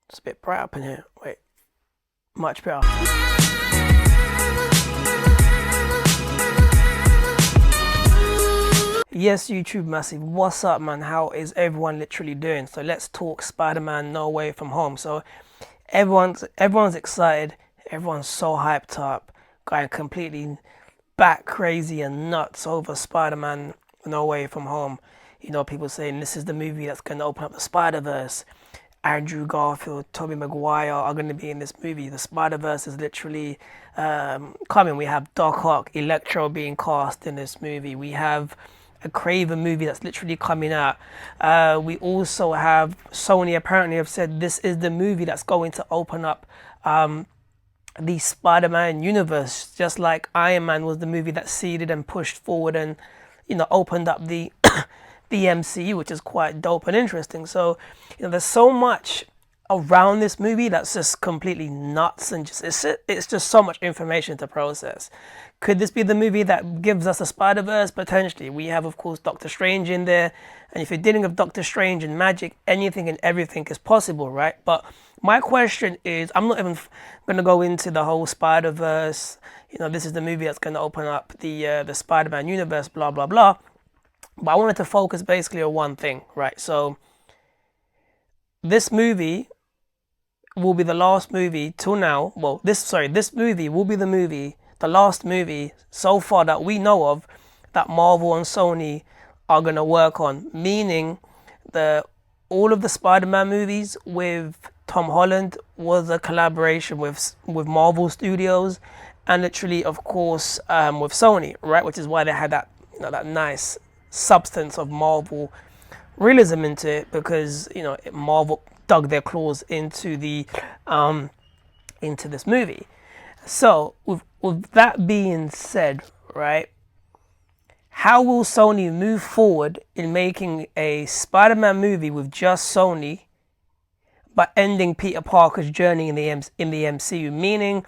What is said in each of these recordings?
It's a bit bright up in here. Wait, much better. Yes, YouTube Massive, what's up, man? How is everyone literally doing? So let's talk Spider-Man No Way From Home. So everyone's excited, everyone's so hyped up, going completely bat crazy and nuts over Spider-Man No Way From Home. You know, people saying this is the movie that's going to open up the Spider-Verse. Andrew Garfield, Tobey Maguire are going to be in this movie. The Spider-Verse is literally coming. We have Doc Ock, Electro being cast in this movie. We have a Craven movie that's literally coming out. We also have Sony apparently have said this is the movie that's going to open up the Spider-Man universe, just like Iron Man was the movie that seeded and pushed forward and, you know, opened up the the MCU, which is quite dope and interesting. So, you know, there's so much around this movie that's just completely nuts, and just it's just so much information to process. Could this be the movie that gives us a Spider-Verse? Potentially. We have, of course, Doctor Strange in there, and if you're dealing with Doctor Strange and magic, anything and everything is possible, right? But my question is, I'm not even going to go into the whole Spider-Verse. You know, this is the movie that's going to open up the Spider-Man universe, blah blah blah. But I wanted to focus basically on one thing, right? So this movie will be the last movie till now. Well, this movie will be the last movie so far that we know of that Marvel and Sony are gonna work on. Meaning, all of the Spider-Man movies with Tom Holland was a collaboration with Marvel Studios, and literally, of course, with Sony, right? Which is why they had that, you know, that nice substance of Marvel realism into it, because, you know, Marvel dug their claws into this movie. So with that being said, right, how will Sony move forward in making a Spider-Man movie with just Sony, but ending Peter Parker's journey in the MCU? Meaning,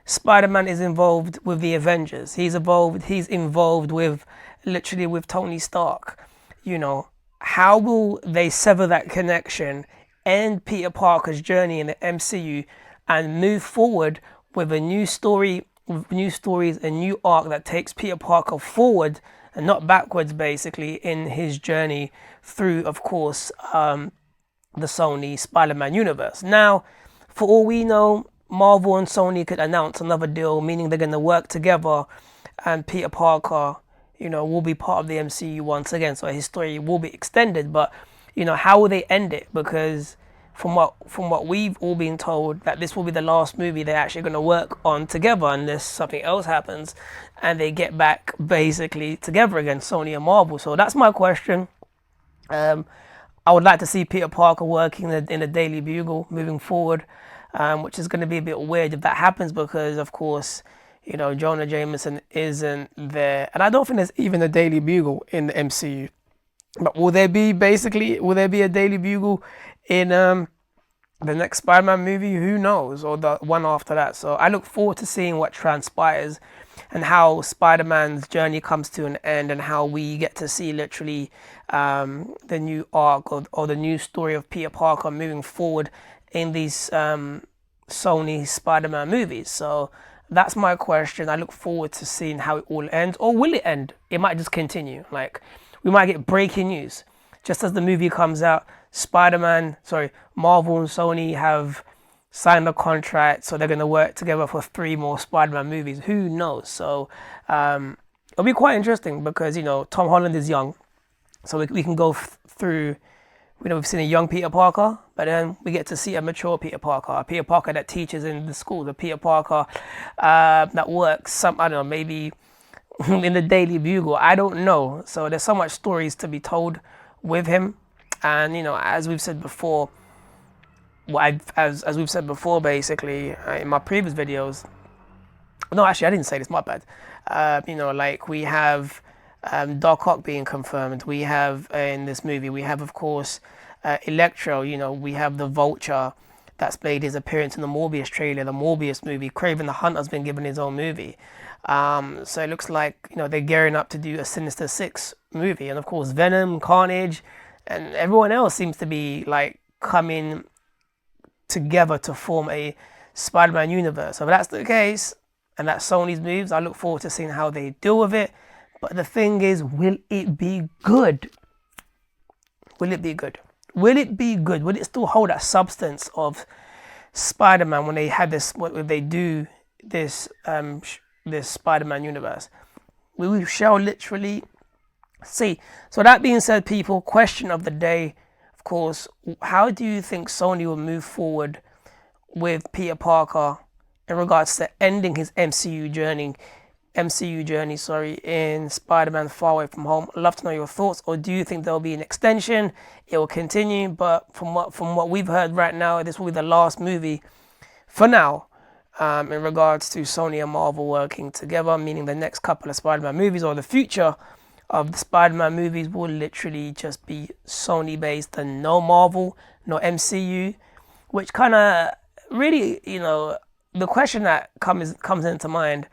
Spider-Man is involved with the Avengers. He's involved with literally with Tony Stark. You know, how will they sever that connection, end Peter Parker's journey in the MCU, and move forward with a new story, with new stories, a new arc that takes Peter Parker forward and not backwards, basically, in his journey through, of course, the Sony Spider-Man universe. Now, for all we know, Marvel and Sony could announce another deal, meaning they're going to work together, and Peter Parker, you know, will be part of the MCU once again. So his story will be extended, but, you know, how will they end it? Because from what we've all been told, that this will be the last movie they're actually going to work on together, unless something else happens and they get back basically together again, Sony and Marvel. So that's my question. I would like to see Peter Parker working in the Daily Bugle moving forward, which is going to be a bit weird if that happens, because, of course, you know, Jonah Jameson isn't there, and I don't think there's even a Daily Bugle in the MCU. But will there be a Daily Bugle in the next Spider-Man movie? Who knows, or the one after that? So I look forward to seeing what transpires and how Spider-Man's journey comes to an end, and how we get to see literally the new arc or the new story of Peter Parker moving forward in these Sony Spider-Man movies. So that's my question. I look forward to seeing how it all ends. Or will it end? It might just continue. Like, we might get breaking news. Just as the movie comes out, Marvel and Sony have signed a contract, so they're going to work together for 3 more Spider-Man movies. Who knows? So it'll be quite interesting, because, you know, Tom Holland is young. So we can go through, you know, we've seen a young Peter Parker, but then we get to see a mature Peter Parker, a Peter Parker that teaches in the school, the Peter Parker that works, I don't know, maybe in the Daily Bugle, I don't know. So there's so much stories to be told with him. And, you know, as we've said before, as we've said before, basically, in my previous videos, no, actually, I didn't say this, my bad. You know, like, we have Doc Ock being confirmed. We have, in this movie, we have, of course, Electro. You know, we have the Vulture that's made his appearance in the Morbius trailer, the Morbius movie. Craven the Hunter's been given his own movie. So it looks like, you know, they're gearing up to do a Sinister Six movie. And, of course, Venom, Carnage, and everyone else seems to be, like, coming together to form a Spider-Man universe. So if that's the case, and that's Sony's moves, I look forward to seeing how they deal with it. But the thing is, will it be good? Will it be good? Will it be good? Will it still hold that substance of Spider-Man when they had this? When they do this, this Spider-Man universe? We shall literally see. So that being said, people, question of the day, of course, how do you think Sony will move forward with Peter Parker in regards to ending his MCU journey, in Spider-Man Far Away From Home? I'd love to know your thoughts. Or do you think there'll be an extension? It will continue, but from what we've heard right now, this will be the last movie for now, in regards to Sony and Marvel working together, meaning the next couple of Spider-Man movies or the future of the Spider-Man movies will literally just be Sony based and no Marvel, no MCU, which kind of really, the question that comes into mind,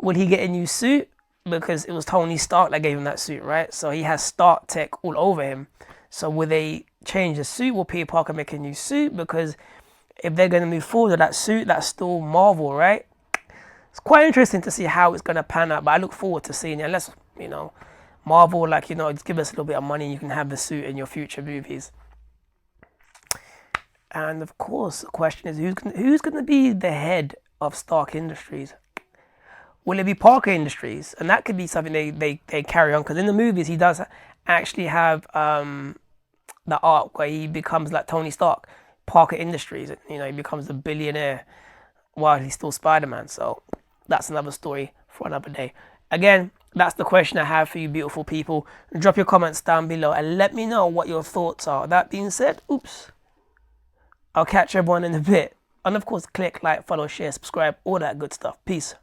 will he get a new suit? Because it was Tony Stark that gave him that suit, right? So he has Stark tech all over him. So will they change the suit? Will Peter Parker make a new suit? Because if they're going to move forward with that suit, that's still Marvel, right? It's quite interesting to see how it's going to pan out, but I look forward to seeing it. Unless, Marvel, just give us a little bit of money and you can have the suit in your future movies. And of course, the question is, who's going to be the head of Stark Industries? Will it be Parker Industries? And that could be something they carry on, because in the movies he does actually have the arc where he becomes like Tony Stark, Parker Industries. He becomes a billionaire while he's still Spider-Man. So that's another story for another day. Again, that's the question I have for you beautiful people. Drop your comments down below and let me know what your thoughts are. That being said, I'll catch everyone in a bit. And of course, click, like, follow, share, subscribe, all that good stuff. Peace.